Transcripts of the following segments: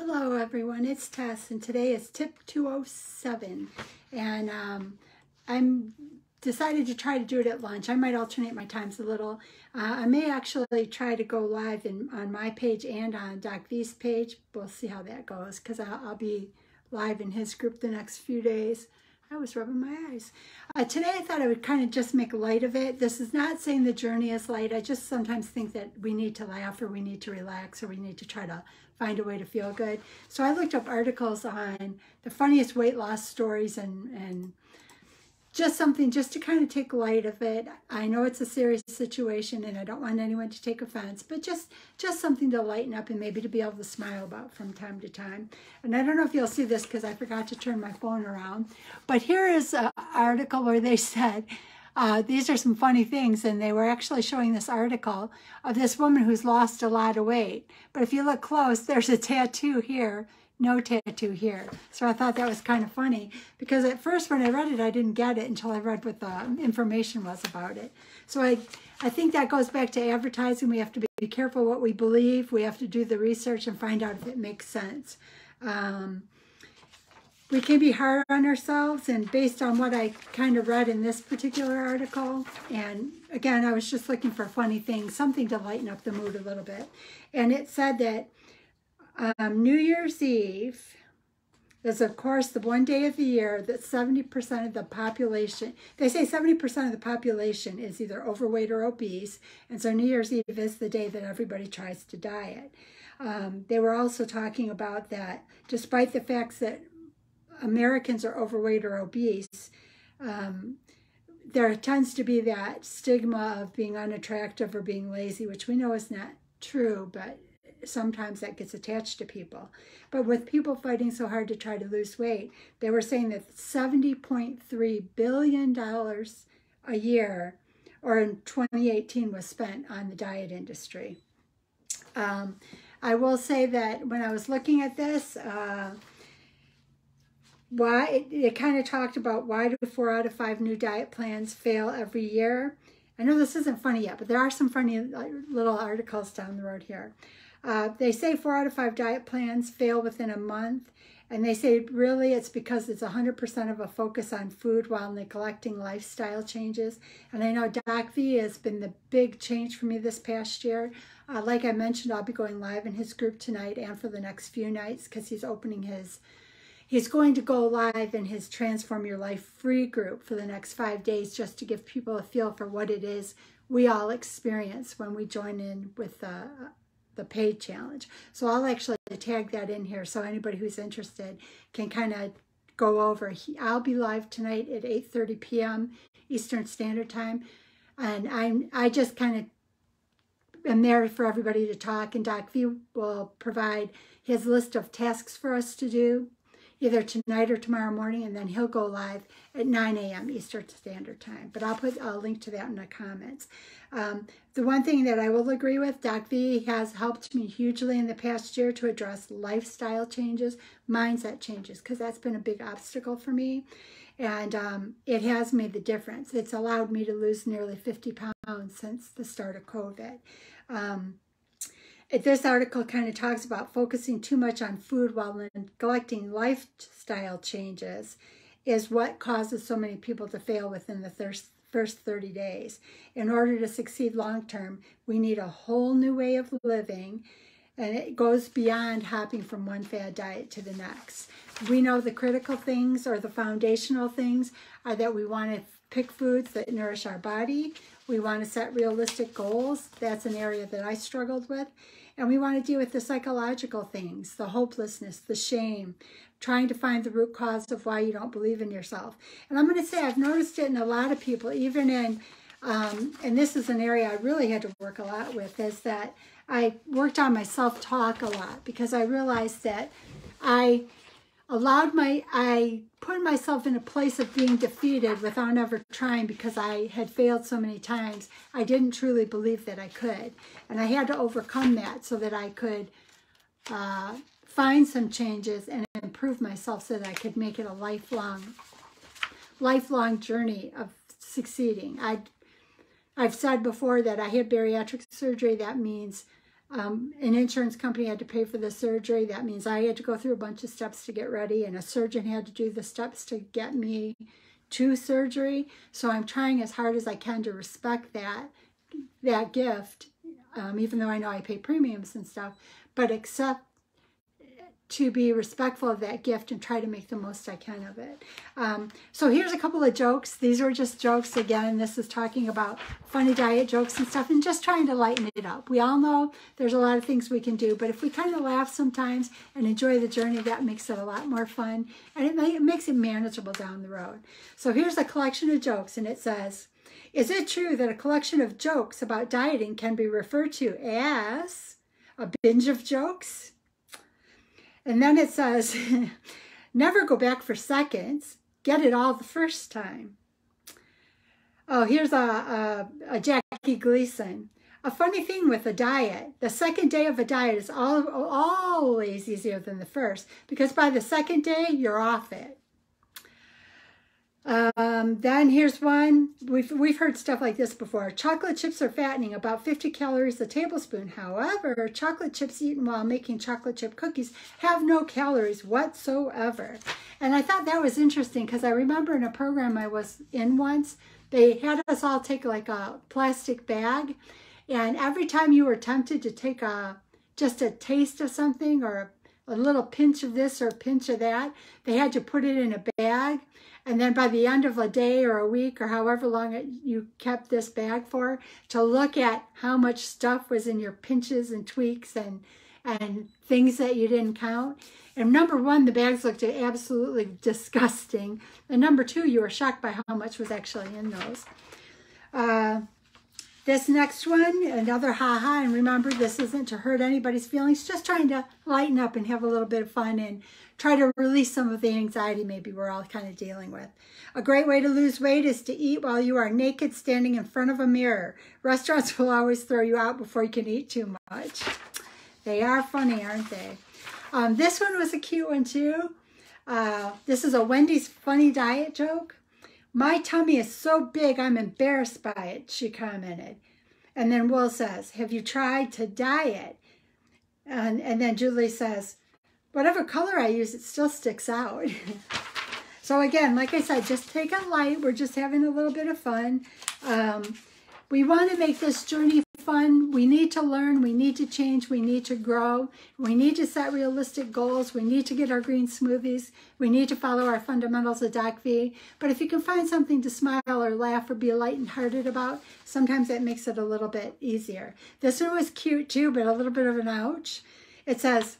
Hello everyone, it's Tess and today is tip 207 and I'm decided to try to do it at lunch. I might alternate my times a little. I may actually try to go live on my page and on Doc V's page. We'll see how that goes because I'll be live in his group the next few days. I was rubbing my eyes. Today I thought I would kind of just make light of it. This is not saying the journey is light. I just sometimes think that we need to laugh or we need to relax or we need to try to find a way to feel good. So I looked up articles on the funniest weight loss stories and just something just to kind of take light of it. I know it's a serious situation and I don't want anyone to take offense, but just something to lighten up and maybe to be able to smile about from time to time. And I don't know if you'll see this because I forgot to turn my phone around, but here is an article where they said, these are some funny things, and they were actually showing this article of this woman who's lost a lot of weight. But if you look close, there's a tattoo here, no tattoo here. So I thought that was kind of funny because at first when I read it, I didn't get it until I read what the information was about it. So I think that goes back to advertising. We have to be careful what we believe. We have to do the research and find out if it makes sense. We can be hard on ourselves, and based on what I kind of read in this particular article, and again, I was just looking for funny things, something to lighten up the mood a little bit. And it said that New Year's Eve is, of course, the one day of the year that 70% of the population, they say 70% of the population is either overweight or obese, and so New Year's Eve is the day that everybody tries to diet. They were also talking about that despite the facts that Americans are overweight or obese, there tends to be that stigma of being unattractive or being lazy, which we know is not true, but sometimes that gets attached to people. But with people fighting so hard to try to lose weight, they were saying that $70.3 billion a year, or in 2018, was spent on the diet industry. I will say that when I was looking at this, it kind of talked about why do 4 out of 5 new diet plans fail every year. I know this isn't funny yet, but there are some funny little articles down the road here. They say 4 out of 5 diet plans fail within a month, and they say really it's because it's 100% of a focus on food while neglecting lifestyle changes. And I know Doc V has been the big change for me this past year. Like I mentioned, I'll be going live in his group tonight and for the next few nights because he's going to go live in his Transform Your Life free group for the next 5 days just to give people a feel for what it is we all experience when we join in with the paid challenge. So I'll actually tag that in here so anybody who's interested can kind of go over. I'll be live tonight at 8:30 p.m. Eastern Standard Time, and I just kind of am there for everybody to talk, and Doc V will provide his list of tasks for us to do either tonight or tomorrow morning, and then he'll go live at 9 a.m. Eastern Standard Time. But I'll put a link to that in the comments. The one thing that I will agree with, Doc V has helped me hugely in the past year to address lifestyle changes, mindset changes, because that's been a big obstacle for me. And it has made the difference. It's allowed me to lose nearly 50 pounds since the start of COVID. This article kind of talks about focusing too much on food while neglecting lifestyle changes is what causes so many people to fail within the first 30 days. In order to succeed long-term, we need a whole new way of living, and it goes beyond hopping from one fad diet to the next. We know the critical things or the foundational things are that we want to pick foods that nourish our body. We want to set realistic goals. That's an area that I struggled with. And we want to deal with the psychological things, the hopelessness, the shame, trying to find the root cause of why you don't believe in yourself. And I'm going to say I've noticed it in a lot of people, even in, and this is an area I really had to work a lot with, is that I worked on my self-talk a lot because I realized that I put myself in a place of being defeated without ever trying because I had failed so many times. I didn't truly believe that I could. And I had to overcome that so that I could find some changes and improve myself so that I could make it a lifelong journey of succeeding. I've said before that I had bariatric surgery. That means an insurance company had to pay for the surgery. That means I had to go through a bunch of steps to get ready, and a surgeon had to do the steps to get me to surgery. So I'm trying as hard as I can to respect that gift, even though I know I pay premiums and stuff, but accept to be respectful of that gift and try to make the most I can of it. So here's a couple of jokes. These were just jokes. Again, this is talking about funny diet jokes and stuff and just trying to lighten it up. We all know there's a lot of things we can do, but if we kind of laugh sometimes and enjoy the journey, that makes it a lot more fun, and it makes it manageable down the road. So here's a collection of jokes, and it says, is it true that a collection of jokes about dieting can be referred to as a binge of jokes? And then it says, never go back for seconds. Get it all the first time. Oh, here's a Jackie Gleason. A funny thing with a diet, the second day of a diet is always easier than the first, because by the second day, you're off it. Then here's one. We've heard stuff like this before. Chocolate chips are fattening, about 50 calories a tablespoon. However, chocolate chips eaten while making chocolate chip cookies have no calories whatsoever. And I thought that was interesting because I remember in a program I was in once, they had us all take like a plastic bag, and every time you were tempted to take just a taste of something or a little pinch of this or a pinch of that, they had to put it in a bag. And then by the end of a day or a week or however long you kept this bag for, to look at how much stuff was in your pinches and tweaks and things that you didn't count. And number one, the bags looked absolutely disgusting. And number two, you were shocked by how much was actually in those. This next one, another haha, and remember, this isn't to hurt anybody's feelings, just trying to lighten up and have a little bit of fun and try to release some of the anxiety maybe we're all kind of dealing with. A great way to lose weight is to eat while you are naked standing in front of a mirror. Restaurants will always throw you out before you can eat too much. They are funny, aren't they? This one was a cute one too. This is a Wendy's funny diet joke. My tummy is so big I'm embarrassed by it, she commented. And then Will says, have you tried to diet? And then Julie says, whatever color I use, it still sticks out. So again, like I said, just take it light. We're just having a little bit of fun. We want to make this journey fun. We need to learn. We need to change. We need to grow. We need to set realistic goals. We need to get our green smoothies. We need to follow our fundamentals of Doc V. But if you can find something to smile or laugh or be lightenhearted about, sometimes that makes it a little bit easier. This one was cute too, but a little bit of an ouch. It says,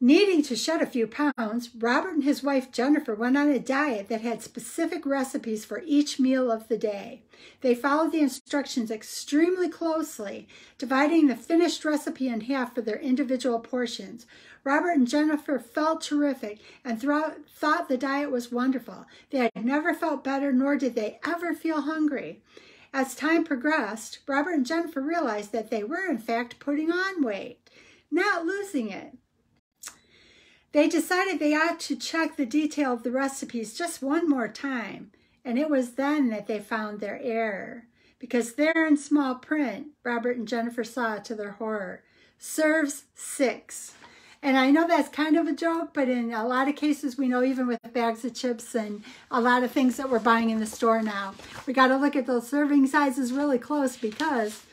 needing to shed a few pounds, Robert and his wife Jennifer went on a diet that had specific recipes for each meal of the day. They followed the instructions extremely closely, dividing the finished recipe in half for their individual portions. Robert and Jennifer felt terrific and thought the diet was wonderful. They had never felt better, nor did they ever feel hungry. As time progressed, Robert and Jennifer realized that they were in fact putting on weight, not losing it. They decided they ought to check the detail of the recipes just one more time, and it was then that they found their error. Because there in small print, Robert and Jennifer saw, to their horror, serves 6. And I know that's kind of a joke, but in a lot of cases, we know even with bags of chips and a lot of things that we're buying in the store now, we got to look at those serving sizes really close, because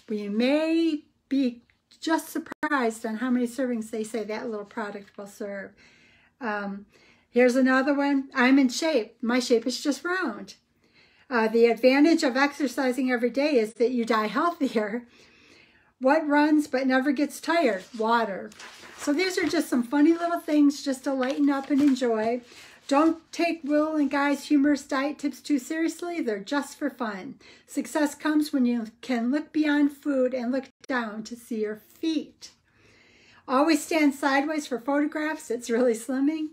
we may be just surprised on how many servings they say that little product will serve. Here's another one. I'm in shape. My shape is just round. The advantage of exercising every day is that you die healthier. What runs but never gets tired? Water. So these are just some funny little things just to lighten up and enjoy. Don't take Will and Guy's humorous diet tips too seriously. They're just for fun. Success comes when you can look beyond food and look down to see your feet. Always stand sideways for photographs. It's really slimming.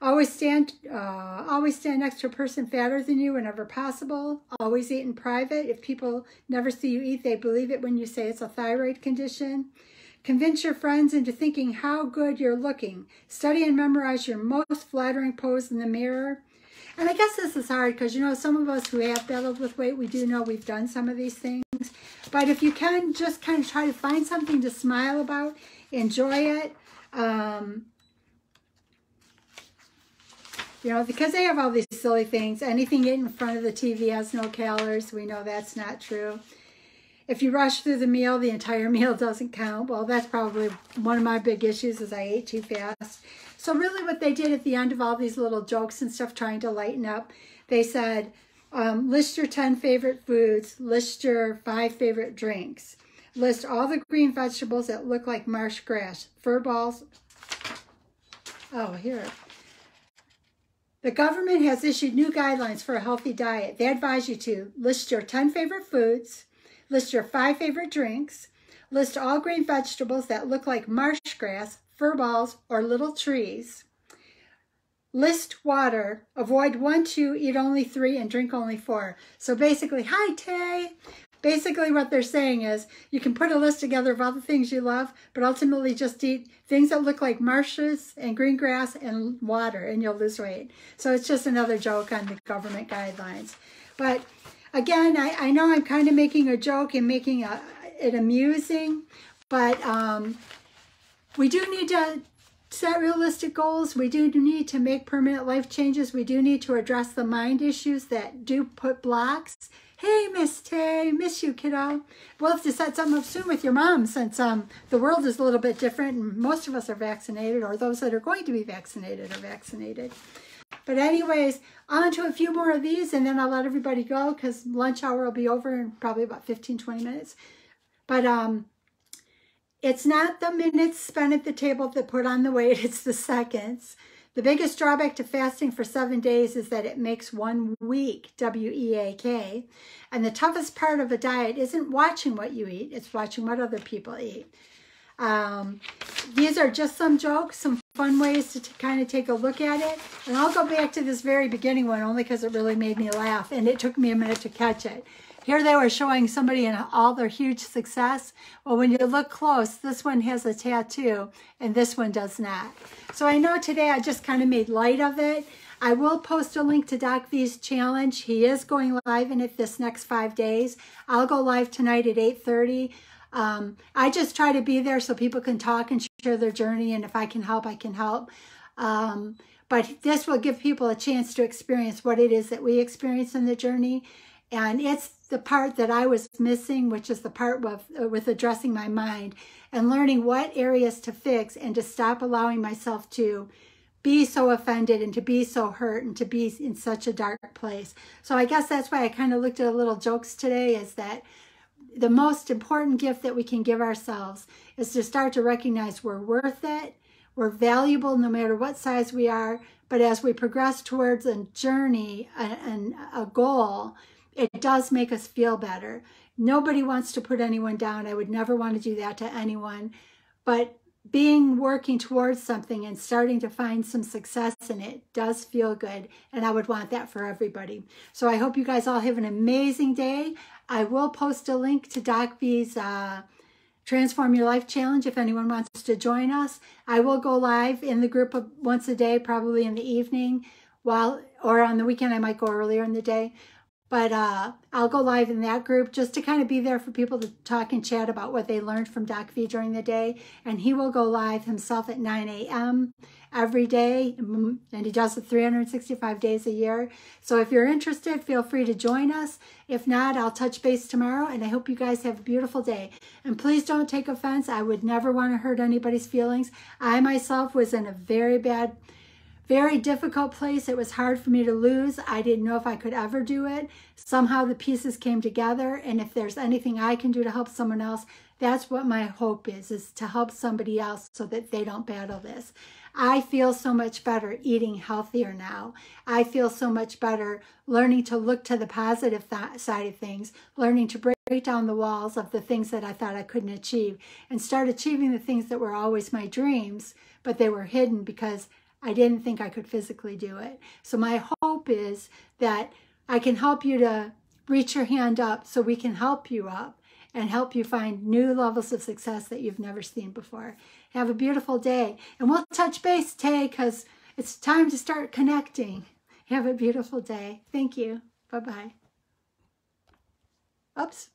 Always stand next to a person fatter than you whenever possible. Always eat in private. If people never see you eat, they believe it when you say it's a thyroid condition. Convince your friends into thinking how good you're looking. Study and memorize your most flattering pose in the mirror. And I guess this is hard because, you know, some of us who have battled with weight, we do know we've done some of these things. But if you can, just kind of try to find something to smile about, enjoy it. You know, because they have all these silly things. Anything eaten in front of the TV has no calories. We know that's not true. If you rush through the meal, the entire meal doesn't count. Well, that's probably one of my big issues is I ate too fast. So really what they did at the end of all these little jokes and stuff trying to lighten up, they said, list your 10 favorite foods, list your 5 favorite drinks, list all the green vegetables that look like marsh grass, fur balls. Oh, here. The government has issued new guidelines for a healthy diet. They advise you to list your 10 favorite foods, list your 5 favorite drinks, list all green vegetables that look like marsh grass, fur balls, or little trees. List water, avoid 1, 2, eat only 3, and drink only 4. So basically, hi Tay. Basically what they're saying is you can put a list together of all the things you love, but ultimately just eat things that look like marshes and green grass and water, and you'll lose weight. So it's just another joke on the government guidelines. But again, I know I'm kind of making a joke and making it amusing, but we do need to set realistic goals. We do need to make permanent life changes. We do need to address the mind issues that do put blocks. Hey, Miss Tay, miss you, kiddo. We'll have to set something up soon with your mom since the world is a little bit different and most of us are vaccinated, or those that are going to be vaccinated are vaccinated. But anyways, on to a few more of these and then I'll let everybody go because lunch hour will be over in probably about 15, 20 minutes. But it's not the minutes spent at the table that put on the weight, it's the seconds. The biggest drawback to fasting for 7 days is that it makes 1 week, W-E-A-K. And the toughest part of a diet isn't watching what you eat, it's watching what other people eat. These are just some jokes, some fun ways to kind of take a look at it. And I'll go back to this very beginning one only because it really made me laugh and it took me a minute to catch it. Here they were showing somebody in all their huge success. Well, when you look close, this one has a tattoo and this one does not. So I know today I just kind of made light of it. I will post a link to Doc V's challenge. He is going live in it this next 5 days. I'll go live tonight at 8:30. I just try to be there so people can talk and share their journey. And if I can help, I can help. But this will give people a chance to experience what it is that we experience in the journey. And it's the part that I was missing, which is the part with addressing my mind and learning what areas to fix and to stop allowing myself to be so offended and to be so hurt and to be in such a dark place. So I guess that's why I kind of looked at little jokes today, is that the most important gift that we can give ourselves is to start to recognize we're worth it. We're valuable no matter what size we are. But as we progress towards a journey and a goal, it does make us feel better. Nobody wants to put anyone down. I would never want to do that to anyone. But working towards something and starting to find some success in it does feel good. And I would want that for everybody. So I hope you guys all have an amazing day. I will post a link to Doc V's Transform Your Life Challenge if anyone wants to join us. I will go live in the group once a day, probably in the evening, or on the weekend I might go earlier in the day. But I'll go live in that group just to kind of be there for people to talk and chat about what they learned from Doc V during the day. And he will go live himself at 9 a.m. every day. And he does it 365 days a year. So if you're interested, feel free to join us. If not, I'll touch base tomorrow. And I hope you guys have a beautiful day. And please don't take offense. I would never want to hurt anybody's feelings. I myself was in a very difficult place. It was hard for me to lose. I didn't know if I could ever do it. Somehow the pieces came together. And if there's anything I can do to help someone else, that's what my hope is to help somebody else so that they don't battle this. I feel so much better eating healthier now. I feel so much better learning to look to the positive side of things, learning to break down the walls of the things that I thought I couldn't achieve and start achieving the things that were always my dreams, but they were hidden because I didn't think I could physically do it. So my hope is that I can help you to reach your hand up so we can help you up and help you find new levels of success that you've never seen before. Have a beautiful day. And we'll touch base, Tay, because it's time to start connecting. Have a beautiful day. Thank you. Bye-bye. Oops.